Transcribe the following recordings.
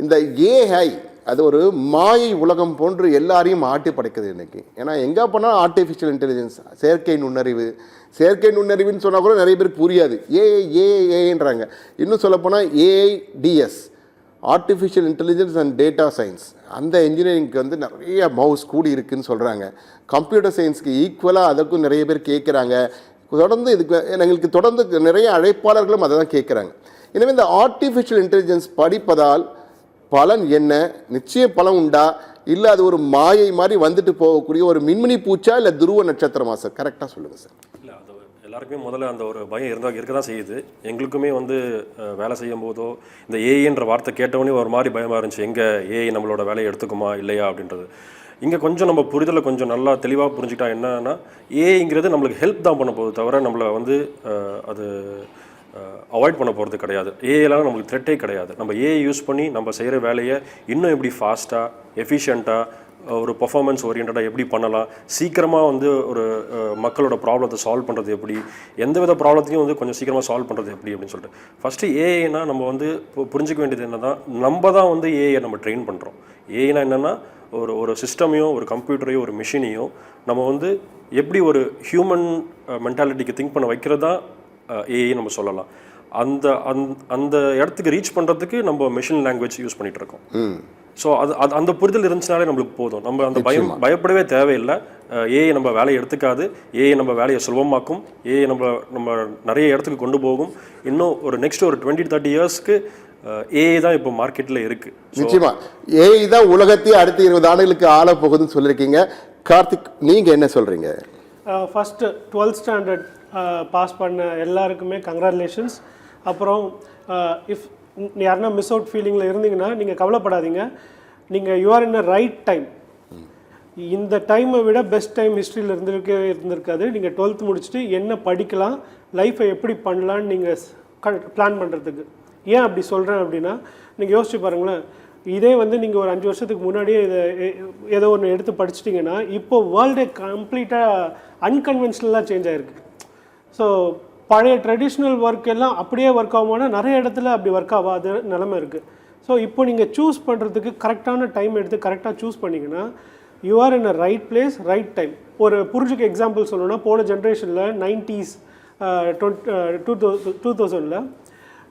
இந்த ஏஐ அது ஒரு மாயை உலகம் போன்று எல்லாரையும் ஆட்டி படைக்குது இன்னைக்கு. ஏன்னா எங்கே போனால் ஆர்டிஃபிஷியல் இன்டெலிஜென்ஸ், செயற்கை நுண்ணறிவுன்னு சொன்னால் கூட நிறைய பேருக்கு புரியாது. ஏஐன்றாங்க. இன்னும் சொல்லப்போனால் AIDS, artificial intelligence and data science, அந்த இன்ஜினியரிங்க்கு வந்து நிறைய மவுஸ் கூடி இருக்குதுன்னு சொல்கிறாங்க. கம்ப்யூட்டர் சயின்ஸுக்கு ஈக்குவலாக அதற்கும் நிறைய பேர் கேட்குறாங்க. தொடர்ந்து இதுக்கு எங்களுக்கு தொடர்ந்து நிறைய அழைப்பாளர்களும் அதை தான் கேட்குறாங்க. எனவே இந்த ஆர்டிஃபிஷியல் இன்டெலிஜென்ஸ் படிப்பதால் பலன் என்ன, நிச்சயம் பலன் உண்டா, இல்லை அது ஒரு மாயை மாதிரி வந்துட்டு போகக்கூடிய ஒரு மின்மினி பூச்சா இல்லை துருவ நட்சத்திரமா சார்? கரெக்டாக சொல்லுங்கள் சார். இல்லை, அது எல்லாருக்குமே முதல்ல அந்த ஒரு பயம் இருக்க தான் செய்யுது. எங்களுக்குமே வந்து வேலை செய்யும் போதோ இந்த ஏஐன்ற வார்த்தை கேட்டவொடனே ஒரு மாதிரி பயமாக இருந்துச்சு. எங்கே ஏஐ நம்மளோட வேலையை எடுத்துக்குமா இல்லையா அப்படின்றது. இங்கே கொஞ்சம் நம்ம புரிதலை கொஞ்சம் நல்லா தெளிவாக புரிஞ்சுக்கிட்டா என்னன்னா, ஏஐங்கிறது நம்மளுக்கு ஹெல்ப் தான் பண்ண போகுது தவிர நம்மளை வந்து அது அவாய்ட் பண்ண போகிறது கிடையாது. ஏஐலாம் நம்மளுக்கு த்ரெட்டே கிடையாது. நம்ம ஏஐ யூஸ் பண்ணி நம்ம செய்கிற வேலையை இன்னும் எப்படி ஃபாஸ்ட்டாக, எஃபிஷியண்ட்டாக, ஒரு பர்ஃபார்மன்ஸ் ஓரியன்டாக எப்படி பண்ணலாம், சீக்கிரமாக வந்து ஒரு மக்களோட ப்ராப்ளத்தை சால்வ் பண்ணுறது எப்படி, எந்த வித ப்ராப்ளத்தையும் வந்து கொஞ்சம் சீக்கிரமாக சால்வ் பண்ணுறது எப்படி அப்படின்னு சொல்லிட்டு ஃபஸ்ட்டு ஏஐனா நம்ம வந்து புரிஞ்சிக்க வேண்டியது என்னன்னா, நம்ம தான் வந்து ஏஐயை நம்ம ட்ரெயின் பண்ணுறோம். ஏஐனா என்னென்னா ஒரு சிஸ்டமையோ ஒரு கம்ப்யூட்டரையோ ஒரு மிஷினையோ நம்ம வந்து எப்படி ஒரு ஹியூமன் மென்டாலிட்டிக்கு திங்க் பண்ண வைக்கிறது தான் ஏஐ நம்ம சொல்லலாம். அந்த அந்த இடத்துக்கு ரீச் பண்ணுறதுக்கு நம்ம மெஷின் லாங்குவேஜ் யூஸ் பண்ணிட்டு இருக்கோம். ஸோ அது அந்த புரிதல் இருந்துச்சுனாலே நம்மளுக்கு போதும். நம்ம அந்த பயப்படவே தேவையில்லை. ஏஐ நம்ம வேலையை எடுத்துக்காது. ஏஐ நம்ம வேலையை சுலபமாக்கும். ஏஐ நம்ம நிறைய இடத்துக்கு கொண்டு போகும். இன்னும் ஒரு நெக்ஸ்ட் ஒரு 20-30 இயர்ஸ்க்கு ஏஐ தான் இப்போ மார்க்கெட்டில் இருக்குது. நிச்சயமா ஏஐ தான் உலகத்தையே அடுத்த 20 ஆண்டுகளுக்கு ஆள போகுதுன்னு சொல்லியிருக்கீங்க. கார்த்திக், நீங்கள் என்ன சொல்கிறீங்க? ஃபஸ்ட்டு 12th ஸ்டாண்டர்ட் பாஸ் பண்ண எல்லாருக்குமே கங்க்ராச்சுலேஷன்ஸ். அப்புறம் இஃப் யாருன்னா மிஸ் அவுட் ஃபீலிங்கில் இருந்தீங்கன்னா நீங்கள் கவலைப்படாதீங்க. நீங்கள் you are in a right time. இந்த டைமை விட பெஸ்ட் டைம் ஹிஸ்ட்ரியில் இருந்திருக்காது. நீங்கள் 12th முடிச்சுட்டு என்ன படிக்கலாம், லைஃப்பை எப்படி பண்ணலான்னு நீங்கள் பிளான் பண்ணுறதுக்கு. ஏன் அப்படி சொல்கிறேன் அப்படின்னா, நீங்கள் யோசிச்சு பாருங்களேன். இதே வந்து நீங்கள் ஒரு 5 வருஷத்துக்கு முன்னாடியே ஏதோ ஒன்று எடுத்து படிச்சிட்டிங்கன்னா இப்போது வேர்ல்டே கம்ப்ளீட்டாக அன்கன்வென்ஷனலாக சேஞ்ச் ஆகிருக்கு. ஸோ பழைய ட்ரெடிஷ்னல் ஒர்க் எல்லாம் அப்படியே ஒர்க் ஆகும்போது நிறைய இடத்துல அப்படி ஒர்க் ஆகாத நிலமை இருக்குது. ஸோ இப்போ நீங்கள் சூஸ் பண்ணுறதுக்கு கரெக்டான டைம் எடுத்து கரெக்டாக சூஸ் பண்ணிங்கன்னா you are in a right place, right time. ஒரு புரிஞ்சுக்க எக்ஸாம்பிள் சொல்லணும்னா, போன ஜென்ரேஷனில் 90s 2000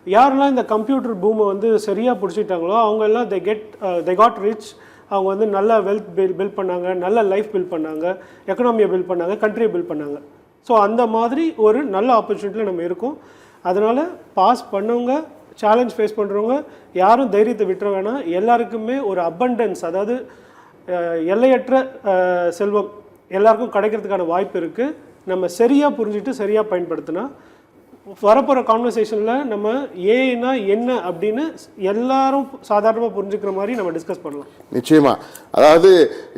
யாரெல்லாம் இந்த கம்ப்யூட்டர் பூமை வந்து சரியாக பிடிச்சிட்டாங்களோ அவங்க எல்லாம் they got rich. அவங்க வந்து நல்ல வெல்த் பில்ட் பண்ணாங்க, நல்ல லைஃப் பில்ட் பண்ணாங்க, எக்கனாமியை பில்ட் பண்ணாங்க, கண்ட்ரியை பில்ட் பண்ணாங்க. ஸோ அந்த மாதிரி ஒரு நல்ல ஆப்பர்ச்சுனிட்டியில் நம்ம இருக்கோம். அதனால் பாஸ் பண்ணவங்க, சேலஞ்ச் ஃபேஸ் பண்ணுறவங்க யாரும் தைரியத்தை விட்டுற வேணாம். எல்லாருக்குமே ஒரு அபண்டன்ஸ், அதாவது எல்லையற்ற செல்வம் எல்லாருக்கும் கிடைக்கிறதுக்கான வாய்ப்பு இருக்குது. நம்ம சரியாக புரிஞ்சுட்டு சரியாக பயன்படுத்தினா வரப்போகிற கான்வர்சேஷனில் நம்ம ஏன்னா என்ன அப்படின்னு எல்லாரும் சாதாரணமாக புரிஞ்சுக்கிற மாதிரி நம்ம டிஸ்கஸ் பண்ணலாம். நிச்சயமா. அதாவது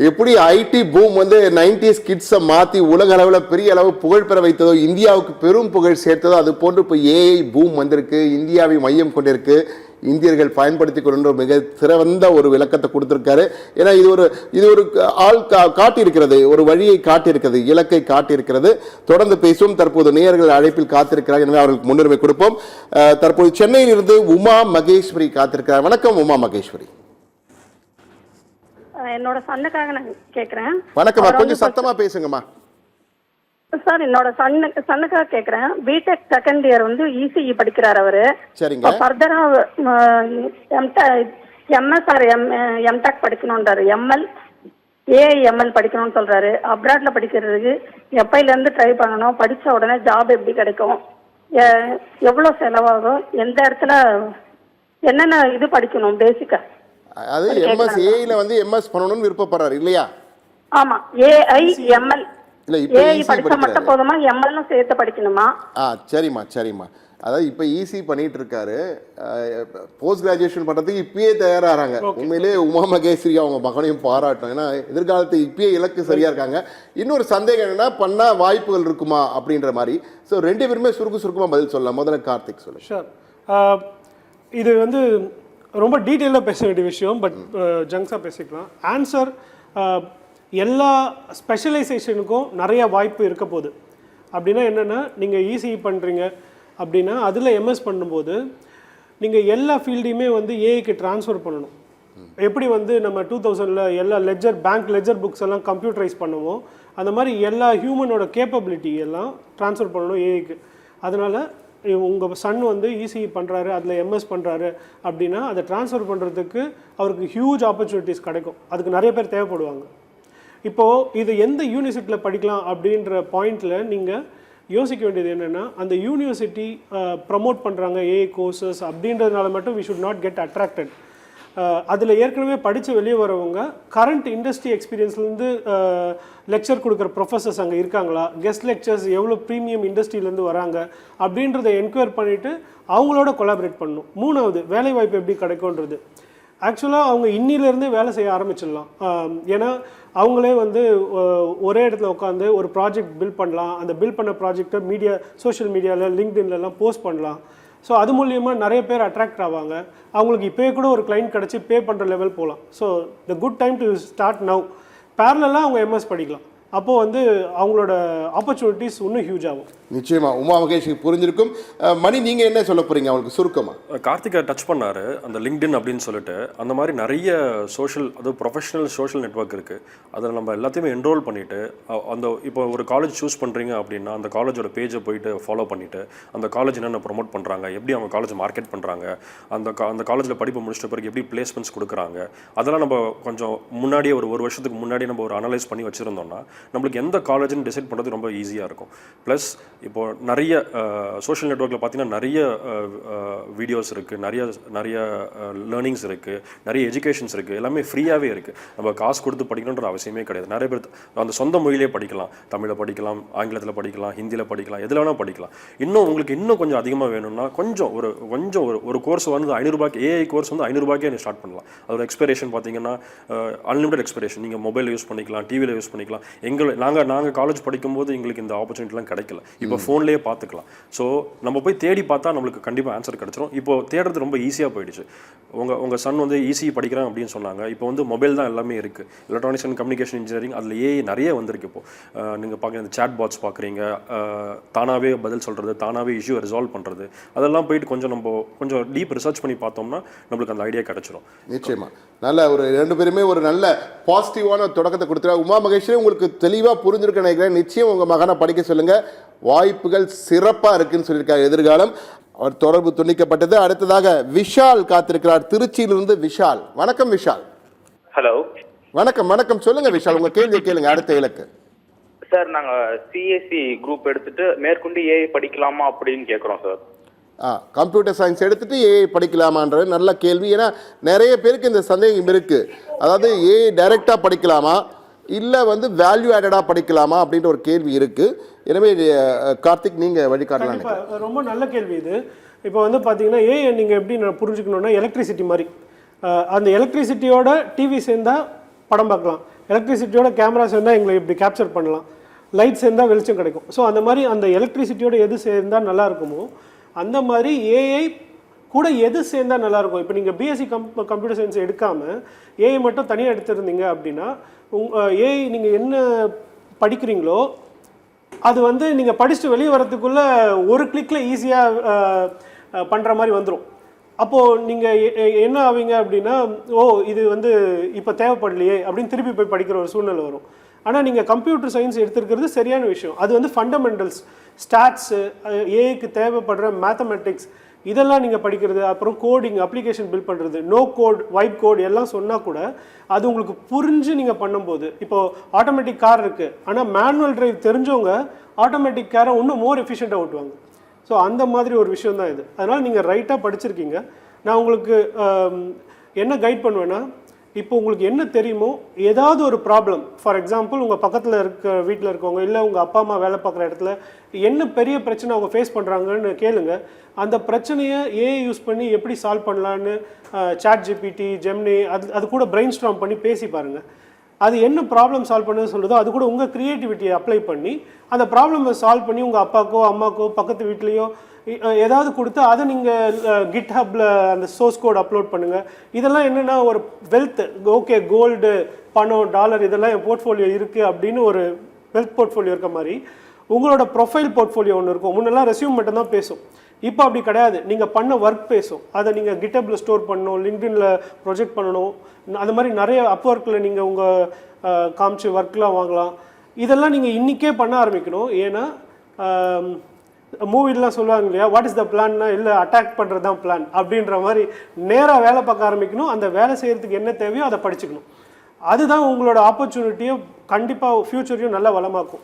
எப்படி ஐடி பூம் வந்து 90s கிட்ஸை மாற்றி உலக அளவில் பெரிய அளவு புகழ் பெற வைத்ததோ, இந்தியாவுக்கு பெரும் புகழ் சேர்த்ததோ, அது போன்று இப்போ ஏஐ பூம் வந்திருக்கு. இந்தியாவை மையம் கொண்டிருக்கு. இந்தியர்கள் பயன்படுத்தி கொண்டு மிக சிறந்த ஒரு விளக்கத்தை கொடுத்திருக்காரு. ஏன்னா இது ஒரு ஆள் காட்டியிருக்கிறது, ஒரு வழியை காட்டியிருக்கிறது, இலக்கை காட்டியிருக்கிறது. தொடர்ந்து பேசுவோம். தற்போது நேயர்கள் அழைப்பில் காத்திருக்கிறார், எனவே அவர்களுக்கு முன்னுரிமை கொடுப்போம். தற்போது சென்னையில் இருந்து உமா மகேஸ்வரி காத்திருக்கிறார். வணக்கம் உமா மகேஸ்வரி. என்னோட சன்னுக்காக நான் கேட்குறேன். வணக்கம்மா, கொஞ்சம் சத்தமா பேசுங்கம்மா. சார், என்னோட சன்னுக்காக கேட்குறேன். பிடெக் செகண்ட் இயர் வந்து இசிஇ படிக்கிறார் அவரு. சரிங்க. ஃபர்தரா எம்எஸ் ஆர் எம்டெக் படிக்கணுன்றாரு. ஏஐஎம்எல் படிக்கணும்னு சொல்றாரு. அப்ராட்ல படிக்கிறதுக்கு எப்பையிலேருந்து ட்ரை பண்ணணும், படித்த உடனே ஜாப் எப்படி கிடைக்கும், எவ்வளோ செலவாகும், எந்த இடத்துல என்னென்ன இது படிக்கணும் பேசிக்கா? அது எம்எஸ் ஏஐல வந்து எம்எஸ் பண்ணணும்னு விருப்பப்படுறாரு இல்லையா? ஆமா, ஏஐஎம்எல். இல்ல இப்போ ஈஸி படிச்சா மட்டும் போதுமா, எம்எல்லும் சேர்த்து படிக்கணுமா? சரிம்மா. அதாவது இப்போ ஈஸி பண்ணிட்டு இருக்காரு. போஸ்ட் கிராஜுவேஷன் பண்ணுறதுக்கு இப்பயே தயாராகிறாங்க. உண்மையிலே உமா மகேஸ்வரி அவங்க மகனையும் பாராட்டும். ஏன்னா எதிர்காலத்து இப்பயே இலக்கு சரியா இருக்காங்க. இன்னொரு சந்தேகம் என்னன்னா, பண்ணா வாய்ப்புகள் இருக்குமா அப்படின்ற மாதிரி. ஸோ 2 பேருமே சுருக்கமாக பதில் சொல்லலாம். முதல்ல கார்த்திக் சொல்லு. ஷூர். இது வந்து ரொம்ப டீட்டெயிலாக பேச வேண்டிய விஷயம், பட் ஜங்ஸாக பேசிக்கலாம். ஆன்சர், எல்லா ஸ்பெஷலைசேஷனுக்கும் நிறைய வாய்ப்பு இருக்க போகுது. அப்படின்னா என்னென்னா, நீங்கள் இசிஇ பண்ணுறீங்க அப்படின்னா அதில் எம்எஸ் பண்ணும்போது நீங்கள் எல்லா ஃபீல்டையுமே வந்து ஏஐக்கு ட்ரான்ஸ்ஃபர் பண்ணணும். எப்படி வந்து நம்ம 2000ல் எல்லா பேங்க் லெஜர் புக்ஸ் எல்லாம் கம்ப்யூட்டரைஸ் பண்ணுவோம், அந்த மாதிரி எல்லா ஹியூமனோட கேப்பபிலிட்டி எல்லாம் ட்ரான்ஸ்ஃபர் பண்ணணும் ஏஐக்கு. அதனால் உங்கள் சன் வந்து இசிஇ பண்ணுறாரு, அதில் எம்எஸ் பண்ணுறாரு அப்படின்னா அதை ட்ரான்ஸ்ஃபர் பண்ணுறதுக்கு அவருக்கு ஹியூஜ் ஆப்பர்ச்சுனிட்டிஸ் கிடைக்கும். அதுக்கு நிறைய பேர் தேவைப்படுவாங்க. இப்போது இது எந்த யூனிவர்சிட்டியில் படிக்கலாம் அப்படின்ற பாயிண்டில் நீங்கள் யோசிக்க வேண்டியது என்னென்னா, அந்த யூனிவர்சிட்டி ப்ரமோட் பண்ணுறாங்க ஏஐ கோர்சஸ் அப்படின்றதுனால மட்டும் we should not get attracted. அதில் ஏற்கனவே படித்து வெளியே வரவங்க கரண்ட் இண்டஸ்ட்ரி எக்ஸ்பீரியன்ஸ்லேருந்து லெக்சர் கொடுக்குற ப்ரொஃபஸர்ஸ் அங்கே இருக்காங்களா, கெஸ்ட் லெக்சர்ஸ் எவ்வளோ ப்ரீமியம் இண்டஸ்ட்ரியிலேருந்து வராங்க அப்படின்றத என்கொயர் பண்ணிவிட்டு அவங்களோட கொலாபரேட் பண்ணணும். 3வது வேலைவாய்ப்பு எப்படி கிடைக்கும்ன்றது. ஆக்சுவலாக அவங்க இன்னிலேருந்தே வேலை செய்ய ஆரம்பிச்சிடலாம். ஏன்னா அவங்களே வந்து ஒரே இடத்துல உட்காந்து ஒரு ப்ராஜெக்ட் பில்ட் பண்ணலாம். அந்த பில்ட் பண்ண ப்ராஜெக்டை சோஷியல் மீடியாவில் லிங்க்டின்லலாம் போஸ்ட் பண்ணலாம். ஸோ அது மூலியமாக நிறைய பேர் அட்ராக்ட் ஆவாங்க. அவங்களுக்கு இப்போயே கூட ஒரு கிளைண்ட் கிடச்சி பே பண்ணுற லெவல் போகலாம். So the good time to start now. பேரலாக அவங்க எம்எஸ் படிக்கலாம். அப்போது வந்து அவங்களோட ஆப்பர்ச்சுனிட்டிஸ் இன்னும் ஹியூஜ் ஆகும். நிச்சயமா உமா மகேஷுக்கு புரிஞ்சிருக்கும். மணி, நீங்கள் என்ன சொல்ல போகிறீங்க அவங்களுக்கு சுருக்கமாக? கார்த்திகா டச் பண்ணார் அந்த லிங்க்டின் அப்படின்னு சொல்லிட்டு. அந்த மாதிரி நிறைய ப்ரொஃபஷனல் சோஷியல் நெட்வொர்க் இருக்குது. அதில் நம்ம எல்லாத்தையுமே என்ரோல் பண்ணிவிட்டு அந்த இப்போ ஒரு காலேஜ் சூஸ் பண்ணுறீங்க அப்படின்னா அந்த காலேஜோட பேஜை போயிட்டு ஃபாலோ பண்ணிவிட்டு அந்த காலேஜ் என்னென்ன ப்ரொமோட் பண்ணுறாங்க, எப்படி அவங்க காலேஜ் மார்க்கெட் பண்ணுறாங்க, அந்த காலேஜில் படிப்பு முடிச்சிட்ட பிறகு எப்படி பிளேஸ்மெண்ட்ஸ் கொடுக்குறாங்க, அதெல்லாம் நம்ம கொஞ்சம் முன்னாடியே ஒரு வருஷத்துக்கு முன்னாடியே நம்ம ஒரு அனலைஸ் பண்ணி வச்சுருந்தோம்னா நம்மளுக்கு எந்த காலேஜ்னு டிசைட் பண்ணுறது ரொம்ப ஈஸியாக இருக்கும். ப்ளஸ் இப்போது நிறைய சோஷியல் நெட்வொர்க்கில் பார்த்தீங்கன்னா நிறைய வீடியோஸ் இருக்குது, நிறைய லேர்னிங்ஸ் இருக்குது, நிறைய எஜுகேஷன்ஸ் இருக்குது, எல்லாமே ஃப்ரீயாகவே இருக்குது. நம்ம காசு கொடுத்து படிக்கணுன்ற அவசியமே கிடையாது. நிறைய பேர் அந்த சொந்த மொழியிலே படிக்கலாம், தமிழில் படிக்கலாம், ஆங்கிலத்தில் படிக்கலாம், ஹிந்தியில் படிக்கலாம், எதில் வேணால் படிக்கலாம். உங்களுக்கு இன்னும் கொஞ்சம் அதிகமாக வேணும்னா கொஞ்சம் ஒரு கோர்ஸ் வந்து 500 ரூபாய்க்கு, ஏஐ கோர்ஸ் வந்து 500 ரூபாய்க்கே ஸ்டார்ட் பண்ணலாம். அதோட எக்ஸ்பெரேஷன் பார்த்தீங்கன்னா அன்லிமிட்டட் எக்ஸ்பெரேஷன். நீங்கள் மொபைலில் யூஸ் பண்ணிக்கலாம், டிவியில் யூஸ் பண்ணிக்கலாம். நாங்கள் காலேஜ் படிக்கும்போது எங்களுக்கு இந்த ஆப்பர்ச்சுனிட்டிலாம் கிடைக்கல. இப்போ ஃபோன்லேயே பார்த்துக்கலாம். ஸோ நம்ம போய் தேடி பார்த்தா நம்மளுக்கு கண்டிப்பாக ஆன்சர் கிடச்சிரும். இப்போ தேடுறது ரொம்ப ஈஸியாக போயிடுச்சு. உங்கள் சன் வந்து ஈஸி படிக்கிறான் அப்படின்னு சொன்னாங்க. இப்போ வந்து மொபைல் தான் எல்லாமே இருக்குது. எலக்ட்ரானிக்ஸ் அண்ட் கம்யூனிகேஷன் இன்ஜினியரிங் அதில் ஏஐ நிறைய வந்திருக்கு. இப்போது நீங்கள் பார்க்குற இந்த சேட் பாட்ஸ் பார்க்குறீங்க, தானாகவே பதில் சொல்கிறது, தானாகவே இஷ்யூ ரிசால்வ் பண்ணுறது, அதெல்லாம் போயிட்டு கொஞ்சம் டீப் ரிசர்ச் பண்ணி பார்த்தோம்னா நம்மளுக்கு அந்த ஐடியா கிடச்சிரும். நிச்சயமா நல்ல ஒரு 2 பேருமே ஒரு நல்ல பாசிட்டிவான தொடக்கத்தை கொடுத்துருவா. உமா மகேஸ்வரி, உங்களுக்கு தெளிவாக புரிஞ்சிருக்க நினைக்கிறேன். நிச்சயம் உங்கள் மகனை படிக்க சொல்லுங்கள். வாய்ப்புகள் சிறப்பாக இருக்குன்னு சொல்லியிருக்காரு. எதிர்காலம் அவர் தொடர்பு துண்டிக்கப்பட்டது. அடுத்ததாக விஷால் காத்திருக்கிறார், திருச்சியிலிருந்து. விஷால், வணக்கம். விஷால், ஹலோ. வணக்கம். சொல்லுங்க விஷால், உங்க கேள்வியை கேளுங்க. அடுத்த இலக்கு சார், நாங்கள் சிஎஸ்சி குரூப் எடுத்துட்டு மேற்கொண்டு ஏஐ படிக்கலாமா அப்படின்னு கேட்குறோம் சார். கம்ப்யூட்டர் சயின்ஸ் எடுத்துட்டு ஏஐ படிக்கலாமான்றது நல்ல கேள்வி. ஏன்னா நிறைய பேருக்கு இந்த சந்தேகம் இருக்கு. அதாவது ஏஐ டைரக்டா படிக்கலாமா இல்லை வந்து வேல்யூ ஆடடாக படிக்கலாமா அப்படின்ற ஒரு கேள்வி இருக்குது. எனவே கார்த்திக், நீங்கள் வழிகாட்டலாம். ரொம்ப நல்ல கேள்வி இது. இப்போ வந்து பார்த்தீங்கன்னா ஏஐ நீங்கள் எப்படி புரிஞ்சுக்கணுன்னா எலக்ட்ரிசிட்டி மாதிரி. அந்த எலக்ட்ரிசிட்டியோட டிவி சேர்ந்தால் படம் பார்க்கலாம், எலக்ட்ரிசிட்டியோட கேமரா சேர்ந்தால் எங்களை இப்படி கேப்சர் பண்ணலாம், லைட் சேர்ந்தால் வெளிச்சம் கிடைக்கும். ஸோ அந்த மாதிரி அந்த எலக்ட்ரிசிட்டியோட எது சேர்ந்தால் நல்லா இருக்குமோ அந்த மாதிரி ஏஐ கூட எது சேர்ந்தால் நல்லாயிருக்கும். இப்போ நீங்கள் பிஎஸ்சி கம்ப்யூட்டர் சயின்ஸ் எடுக்காமல் ஏஐ மட்டும் தனியாக எடுத்துருந்தீங்க அப்படின்னா ஏஐ நீங்கள் என்ன படிக்கிறீங்களோ அது வந்து நீங்கள் படிச்சுட்டு வெளியே வரதுக்குள்ளே ஒரு கிளிக்கில் ஈஸியாக பண்ணுற மாதிரி வந்துடும். அப்போது நீங்கள் என்ன ஆவீங்க அப்படின்னா, இது வந்து இப்போ தேவைப்படலையே அப்படின்னு திருப்பி போய் படிக்கிற ஒரு சூழ்நிலை வரும். ஆனால் நீங்கள் கம்ப்யூட்டர் சயின்ஸ் எடுத்துருக்கிறது சரியான விஷயம். அது வந்து ஃபண்டமெண்டல்ஸ், ஸ்டாட்ஸு, ஏஐக்கு தேவைப்படுற மேத்தமெட்டிக்ஸ் இதெல்லாம் நீங்கள் படிக்கிறது, அப்புறம் கோடிங், அப்ளிகேஷன் பில்ட் பண்ணுறது, நோ கோட், வைட் கோட் எல்லாம் சொன்னால் கூட அது உங்களுக்கு புரிஞ்சு நீங்கள் பண்ணும்போது, இப்போது ஆட்டோமேட்டிக் கார் இருக்குது, ஆனால் மேனுவல் டிரைவ் தெரிஞ்சவங்க ஆட்டோமேட்டிக் காரை இன்னும் மோர் எஃபிஷியண்ட்டாக ஓட்டுவாங்க. ஸோ அந்த மாதிரி ஒரு விஷயம் தான் இது. அதனால் நீங்கள் ரைட்டாக படிச்சிருக்கீங்க. நான் உங்களுக்கு என்ன கைட் பண்ணுவேன்னா, இப்போ உங்களுக்கு என்ன தெரியுமோ ஏதாவது ஒரு ப்ராப்ளம், ஃபார் எக்ஸாம்பிள் உங்கள் பக்கத்தில் வீட்டில் இருக்கவங்க இல்லை உங்கள் அப்பா அம்மா வேலை பார்க்குற இடத்துல என்ன பெரிய பிரச்சனை அவங்க ஃபேஸ் பண்ணுறாங்கன்னு கேளுங்க. அந்த பிரச்சனையை ஏஐ யூஸ் பண்ணி எப்படி சால்வ் பண்ணலான்னு சாட் ஜிபிடி, ஜெமினி அது கூட பிரெயின் ஸ்டார்ம் பண்ணி பேசி பாருங்கள். அது என்ன ப்ராப்ளம் சால்வ் பண்ணுன்னு சொல்லுதோ அது கூட உங்கள் க்ரியேட்டிவிட்டியை அப்ளை பண்ணி அந்த ப்ராப்ளமை சால்வ் பண்ணி உங்கள் அப்பாக்கோ அம்மாக்கோ பக்கத்து வீட்லேயோ ஏதாவது கொடுத்து அதை நீங்கள் கிட்ஹப்பில் அந்த சோர்ஸ் கோட் அப்லோட் பண்ணுங்கள். இதெல்லாம் என்னென்னா ஒரு வெல்த், ஓகே கோல்டு, பணம், டாலர் இதெல்லாம் என் போர்ட்ஃபோலியோ இருக்குது அப்படின்னு ஒரு வெல்த் போர்ட்ஃபோலியோ இருக்க மாதிரி உங்களோட ப்ரொஃபைல் போர்ட்ஃபோலியோ ஒன்று இருக்கும். முன்னெல்லாம் ரெஸ்யூம் மட்டும்தான் பேசும். இப்போ அப்படி கிடையாது. நீங்கள் பண்ண ஒர்க் பேசும், அதை நீங்கள் கிட்டப்பில் ஸ்டோர் பண்ணணும், லிங்க்டின்ல ப்ரொஜெக்ட் பண்ணணும். அது மாதிரி நிறைய அப்வொர்க்கில் நீங்கள் உங்கள் காமிச்சு ஒர்க்லாம் வாங்கலாம். இதெல்லாம் நீங்கள் இன்றைக்கே பண்ண ஆரம்பிக்கணும். ஏன்னா மூவிலாம் சொல்லுவாங்க இல்லையா, வாட் இஸ் த பிளான்னா, இல்லை அட்டாக் பண்ணுறது தான் பிளான் அப்படின்ற மாதிரி நேராக வேலை பார்க்க ஆரம்பிக்கணும். அந்த வேலை செய்கிறதுக்கு என்ன தேவையோ அதை படிச்சுக்கணும். அதுதான் உங்களோட ஆப்பர்ச்சுனிட்டியை கண்டிப்பாக ஃப்யூச்சரையும் நல்லா வளமாக்கும்.